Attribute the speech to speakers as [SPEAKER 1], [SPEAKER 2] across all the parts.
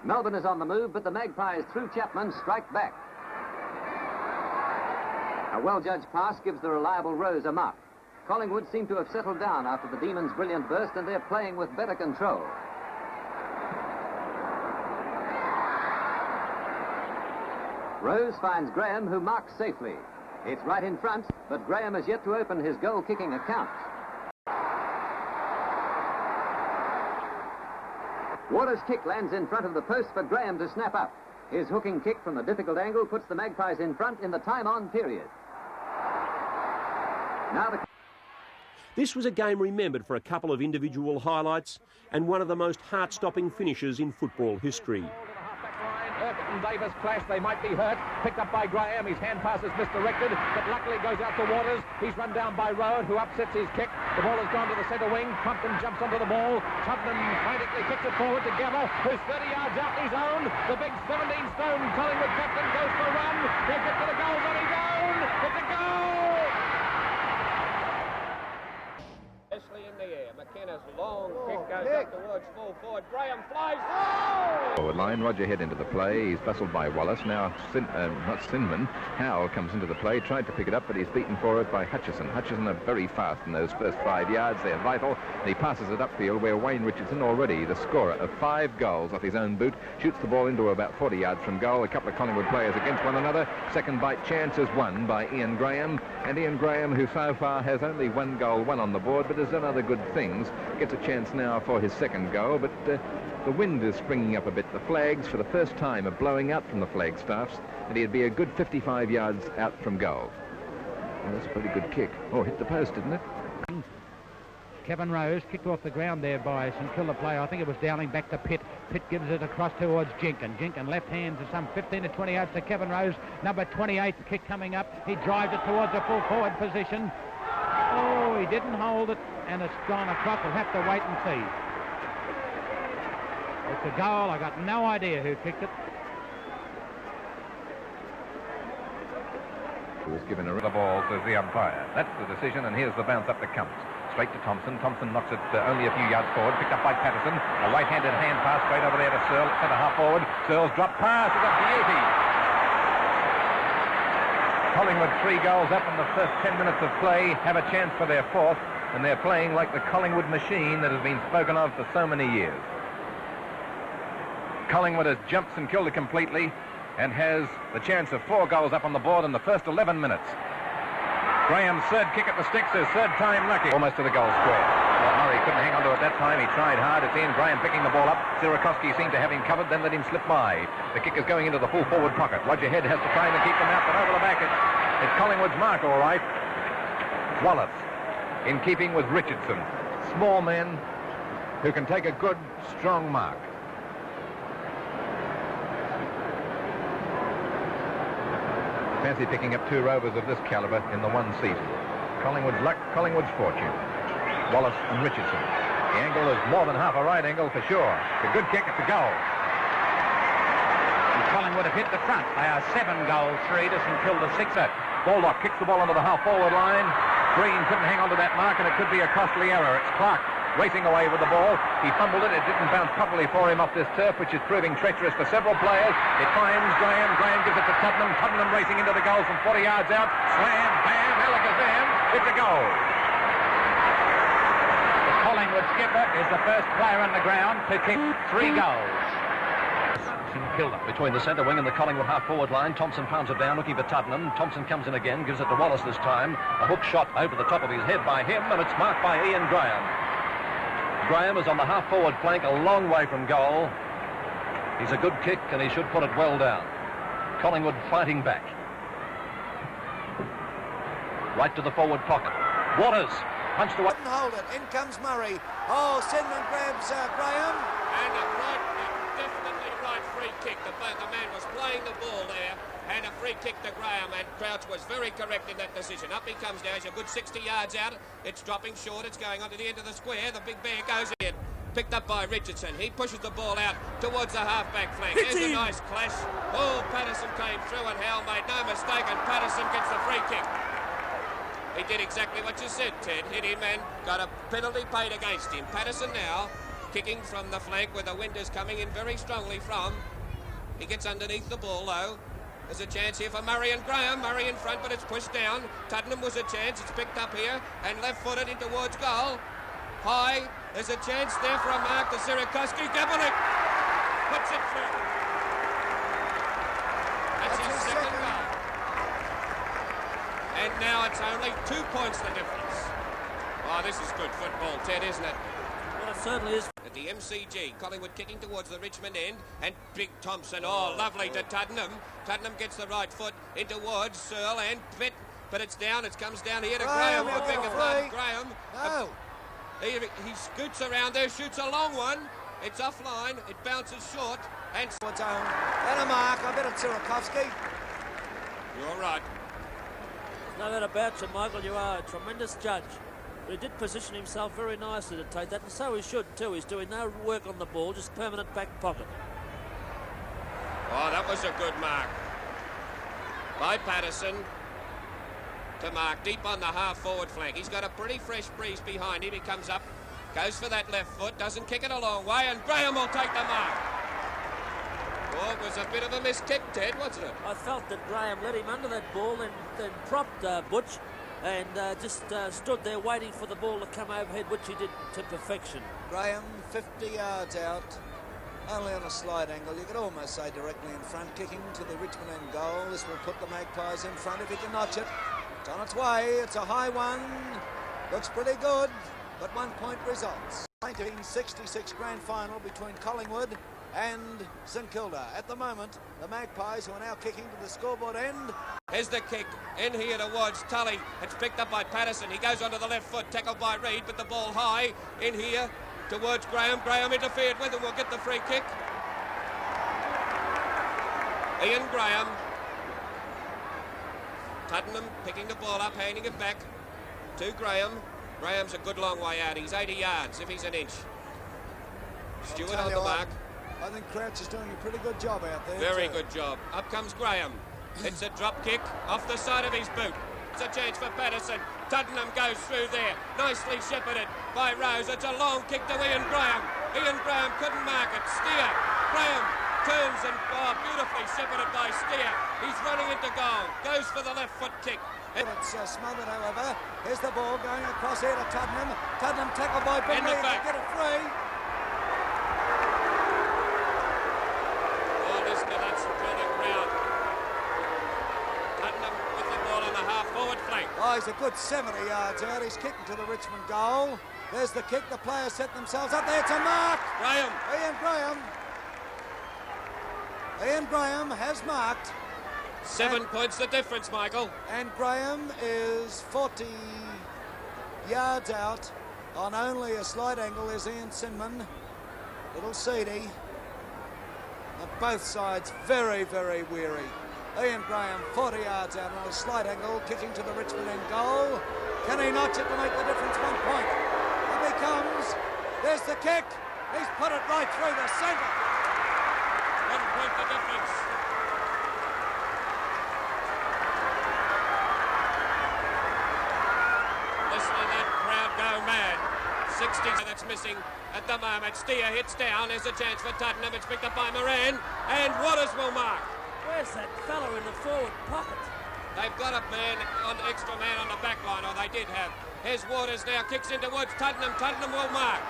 [SPEAKER 1] Melbourne is on the move, but the Magpies, through Chapman, strike back. A well-judged pass gives the reliable Rose a mark. Collingwood seem to have settled down after the Demons' brilliant burst, and they're playing with better control. Rose finds Graham, who marks safely. It's right in front, but Graham has yet to open his goal-kicking account. Waters' kick lands in front of the post for Graham to snap up. His hooking kick from a difficult angle puts the Magpies in front in the time-on period. Now
[SPEAKER 2] This was a game remembered for a couple of individual highlights and one of the most heart-stopping finishes in football history.
[SPEAKER 3] Urquhart and Davis clash, they might be hurt. Picked up by Graham, his hand pass is misdirected, but luckily goes out to Waters. He's run down by Rowan, who upsets his kick. The ball has gone to the centre wing. Trumpton jumps onto the ball. Trumpton frantically kicks it forward to Geller, who's 30 yards out his own. The big 17-stone Collingwood captain goes for a run. He'll get to the goals on his own. It's a goal! Especially in the air. McKenna's long kick goes up towards full forward. Graham flies. Oh!
[SPEAKER 4] Forward line, Roger Head into the play. He's bustled by Wallace. Now, not Sinman. Howell comes into the play, tried to pick it up, but he's beaten for it by Hutchison. Hutchison are very fast in those first 5 yards. They're vital. And he passes it upfield where Wayne Richardson, already the scorer of 5 goals off his own boot, shoots the ball into about 40 yards from goal. A couple of Collingwood players against one another. Second bite chance is won by Ian Graham. And Ian Graham, who so far has only 1 goal, 1 on the board, but has done other good things, gets a chance now for his second goal. But the wind is springing up a bit. The flags, for the first time, are blowing out from the flagstaffs, and he'd be a good 55 yards out from goal. Well, that's a pretty good kick. Oh, hit the post, didn't it?
[SPEAKER 5] Kevin Rose kicked off the ground there by St Kilda player. I think it was Dowling, back to Pitt. Pitt gives it across towards Jenkin. Jenkin left hand to some 15 to 20 yards to Kevin Rose. Number 28, the kick coming up. He drives it towards a full forward position. Oh, he didn't hold it, and it's gone across. We'll have to wait and see. It's a goal. I got no idea who kicked it.
[SPEAKER 4] He was given a
[SPEAKER 6] The ball to the umpire. That's the decision, and here's the bounce up that comes. Straight to Thompson. Thompson knocks it only a few yards forward. Picked up by Patterson. A right-handed hand pass straight over there to Searle. Centre half forward. Searle's drop pass is a beauty. Collingwood 3 goals up in the first 10 minutes of play. Have a chance for their 4th, and they're playing like the Collingwood machine that has been spoken of for so many years. Collingwood has jumped St Kilda completely and has the chance of 4 goals up on the board in the first 11 minutes. Graham's third kick at the sticks, his third time lucky. Almost to the goal square. Well, Murray couldn't hang on to it that time. He tried hard. It's Ian Graham picking the ball up. Sierakowski seemed to have him covered, then let him slip by. The kick is going into the full forward pocket. Roger Head has to try and keep them out, but over the back it's Collingwood's mark, all right. Wallace, in keeping with Richardson. Small men who can take a good, strong mark. Fancy picking up 2 rovers of this calibre in the one seat. Collingwood's luck, Collingwood's fortune. Wallace and Richardson. The angle is more than half a right angle for sure. It's a good kick, it's a goal.
[SPEAKER 5] And Collingwood have hit the front. They are 7 goals, 3 to St Kilda 6.
[SPEAKER 6] Baldock kicks the ball onto the half-forward line. Green couldn't hang on to that mark, and it could be a costly error. It's Clark racing away with the ball. He fumbled it. It didn't bounce properly for him off this turf, which is proving treacherous for several players. It finds Graham. Graham gives it to Tottenham. Tottenham racing into the goal from 40 yards out. Slam, bam, Alakazam. It's a goal.
[SPEAKER 5] The Collingwood skipper is the first player on the ground to kick 3 goals.
[SPEAKER 7] Between the centre wing and the Collingwood half-forward line, Thompson pounds it down, looking for Tottenham. Thompson comes in again, gives it to Wallace this time. A hook shot over the top of his head by him, and it's marked by Ian Graham. Graham is on the half-forward flank, a long way from goal. He's a good kick, and he should put it well down. Collingwood fighting back. Right to the forward pocket. Waters punched away.
[SPEAKER 8] Couldn't hold it. In comes Murray. Oh, Sinman grabs Graham.
[SPEAKER 3] And a right, definitely right free kick. The man was playing the ball there, and a free kick to Graham, and Crouch was very correct in that decision. Up he comes now. He's a good 60 yards out. It's dropping short. It's going on to the end of the square. The big bear goes in. Picked up by Richardson. He pushes the ball out towards the half-back flank. There's a nice clash. Oh, Patterson came through, and Howell made no mistake, and Patterson gets the free kick. He did exactly what you said, Ted. Hit him and got a penalty paid against him. Patterson now kicking from the flank where the wind is coming in very strongly from. He gets underneath the ball, though. There's a chance here for Murray and Graham. Murray in front, but it's pushed down. Tuddenham was a chance. It's picked up here and left-footed in towards goal. High. There's a chance there for a mark to Sierakowski. Gabelik puts it through. That's his second goal. And now it's only 2 points the difference. Oh, this is good football, Ted, isn't it?
[SPEAKER 9] Well, it certainly is.
[SPEAKER 3] At the MCG, Collingwood kicking towards the Richmond end, and Big Thompson, oh, lovely to Tuddenham. Tuddenham gets the right foot in towards Searle and Pitt, but it's down, it comes down here to Graham. Graham.
[SPEAKER 8] No.
[SPEAKER 3] He scoots around there, shoots a long one. It's offline, it bounces short, and...
[SPEAKER 8] And a mark, I bet it's Sierakowski.
[SPEAKER 3] You're right.
[SPEAKER 9] No doubt about you, Michael, you are a tremendous judge. But he did position himself very nicely to take that, and so he should too. He's doing no work on the ball, just permanent back pocket.
[SPEAKER 3] Oh, that was a good mark by Patterson to mark deep on the half-forward flank. He's got a pretty fresh breeze behind him. He comes up, goes for that left foot, doesn't kick it a long way, and Graham will take the mark. Oh, it was a bit of a missed kick, Ted, wasn't it?
[SPEAKER 9] I felt that Graham let him under that ball and then propped Butch and just stood there waiting for the ball to come overhead, which he did to perfection.
[SPEAKER 8] Graham 50 yards out, only on a slight angle. You could almost say directly in front, kicking to the Richmond end goal. This will put the Magpies in front if he can notch it. It's on its way. It's a high one. Looks pretty good, but 1 point results. 1966 grand final between Collingwood and St Kilda. At the moment, the Magpies, who are now kicking to the scoreboard end.
[SPEAKER 3] Here's the kick in here towards Tully. It's picked up by Patterson. He goes onto the left foot, tackled by Reid, but the ball high in here towards Graham. Graham interfered with and will get the free kick. Ian Graham. Tuddenham picking the ball up, handing it back to Graham. Graham's a good long way out. He's 80 yards if he's an inch. Stewart on the mark.
[SPEAKER 8] I think Crouch is doing a pretty good job out there.
[SPEAKER 3] Very good job. Up comes Graham. It's a drop kick off the side of his boot. It's a chance for Patterson. Tuddenham goes through there. Nicely shepherded by Rose. It's a long kick to Ian Graham. Ian Graham couldn't mark it. Steer. Graham turns and beautifully shepherded by Steer. He's running into goal. Goes for the left foot kick.
[SPEAKER 8] It's smothered, however. Here's the ball going across here to Tuddenham. Tuddenham tackled by Bingley to get it free. Oh, he's a good 70 yards out. He's kicking to the Richmond goal. There's the kick. The players set themselves up there. It's a mark.
[SPEAKER 3] Graham.
[SPEAKER 8] Ian Graham. Ian Graham has marked.
[SPEAKER 3] 7 points the difference, Michael.
[SPEAKER 8] And Graham is 40 yards out on only a slight angle. There's Ian Sinman. Little seedy. On both sides, very, very weary. Ian Graham 40 yards out on a slight angle, kicking to the Richmond end goal. Can he notch it to make the difference? 1 point. Up he comes. There's the kick. He's put it right through the centre.
[SPEAKER 3] 1 point the difference. Listen to that crowd go mad. 60 that's missing at the moment. Steer hits down. There's a chance for Tuddenham. It's picked up by Moran. And Waters will mark.
[SPEAKER 9] Where's that fellow in the forward pocket?
[SPEAKER 3] They've got a man, an extra man on the back line, or they did have. Here's Waters now, kicks in towards Tuddenham. Tuddenham will mark.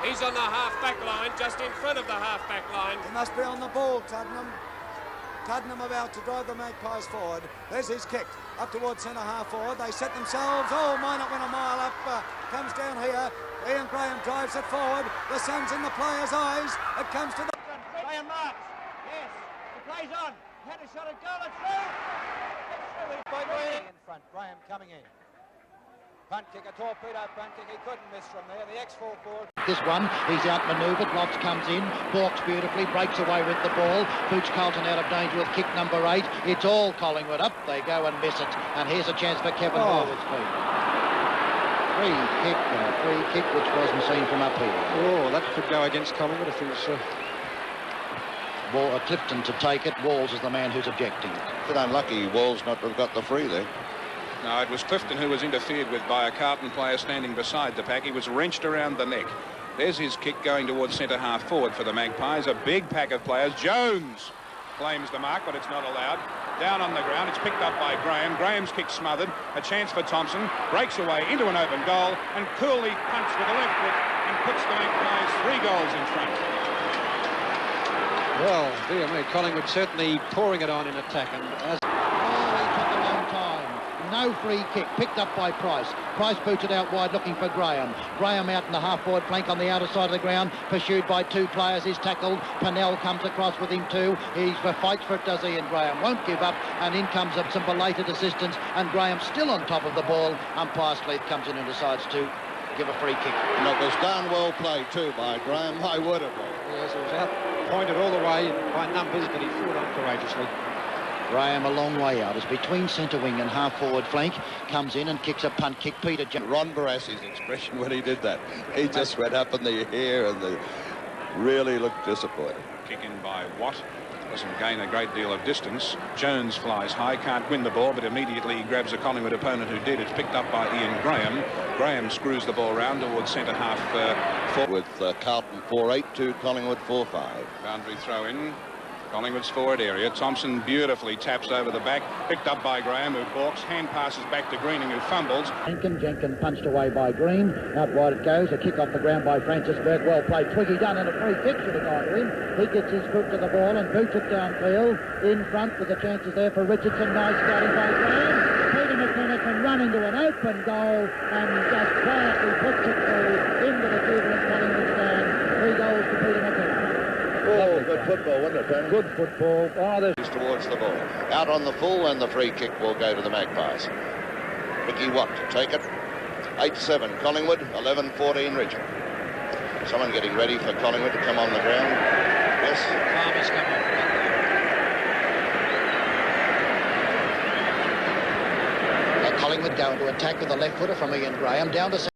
[SPEAKER 3] He's on the half-back line, just in front of the half-back line.
[SPEAKER 8] He must be on the ball, Tuddenham. Tuddenham about to drive the Magpies forward. There's his kick, up towards centre-half forward. They set themselves, might not win a mile up. Comes down here. Ian Graham drives it forward. The sun's in the players' eyes. It comes to the...
[SPEAKER 10] Graham marks. Yes. Plays on. Had a shot at goal. It's through. It's through. By Graham in front. Graham coming in. Front kick, a torpedo front kick. He couldn't miss from there. The X4 forward.
[SPEAKER 11] This one, he's outmanoeuvred. Lotz comes in, balks beautifully, breaks away with the ball. Boots Carlton out of danger with kick number 8. It's all Collingwood. Up they go and miss it. And here's a chance for Kevin Horwood's feet. Free kick, which wasn't seen from up here.
[SPEAKER 12] Oh, that could go against Collingwood if it was...
[SPEAKER 11] Clifton to take it. Walls is the man who's objecting.
[SPEAKER 13] Bit unlucky Walls not to have got the free there.
[SPEAKER 12] No, it was Clifton who was interfered with by a Carlton player standing beside the pack. He was wrenched around the neck.
[SPEAKER 14] There's his kick going towards centre-half forward for the Magpies. A big pack of players. Jones claims the mark, but it's not allowed. Down on the ground, it's picked up by Graham. Graham's kick smothered. A chance for Thompson. Breaks away into an open goal and coolly punts with the left foot and puts the Magpies 3 goals in front.
[SPEAKER 12] Well, dear me, Collingwood certainly pouring it on in attack. And as
[SPEAKER 11] he took a long time. No free kick, picked up by Price. Price boots it out wide looking for Graham. Graham out in the half-forward flank on the outer side of the ground, pursued by 2 players. He's tackled. Pennell comes across with him too. He fights for it, does he? And Graham won't give up. And in comes some belated assistance. And Graham still on top of the ball. Umpire Sleeth comes in and decides to give a free kick.
[SPEAKER 13] And it was done well played too by Graham. My word of it.
[SPEAKER 12] yes, it was out, pointed all the way by numbers, but he fought on courageously.
[SPEAKER 11] Graham a long way out as between centre wing and half-forward flank comes in and kicks a punt kick. Peter
[SPEAKER 13] Ron Barassi's expression when he did that, he just went up in the air and really looked disappointed.
[SPEAKER 14] Kick in by Watt. Doesn't gain a great deal of distance. Jones flies high, can't win the ball, but immediately he grabs a Collingwood opponent who did. It's picked up by Ian Graham. Graham screws the ball round towards centre-half forward.
[SPEAKER 13] With Carlton 4-8 to Collingwood 4-5.
[SPEAKER 14] Boundary throw in. Collingwood's forward area. Thompson beautifully taps over the back. Picked up by Graham, who balks. Hand passes back to Greening, who fumbles.
[SPEAKER 11] Jenkins punched away by Green. Out wide it goes. A kick off the ground by Francis Burke. Well played. Twiggy done, and a free kick should have gone to him. He gets his foot to the ball and boots it downfield. In front with the chances there for Richardson. Nice starting by Graham. Peter McKenna can run into an open goal and just quietly puts it through into the jubilant Collingwood stand. 3 goals to Peter McKenna.
[SPEAKER 13] Oh, good football, wasn't it, Tony?
[SPEAKER 11] Good football. Oh,
[SPEAKER 13] he's towards the ball. Out on the full, and the free kick will go to the Magpies. Ricky Watt to take it. 8-7 Collingwood, 11-14 Richmond. Someone getting ready for Collingwood to come on the ground. Yes.
[SPEAKER 11] Farmer's come on. Collingwood going to attack with a left footer from Ian Graham down to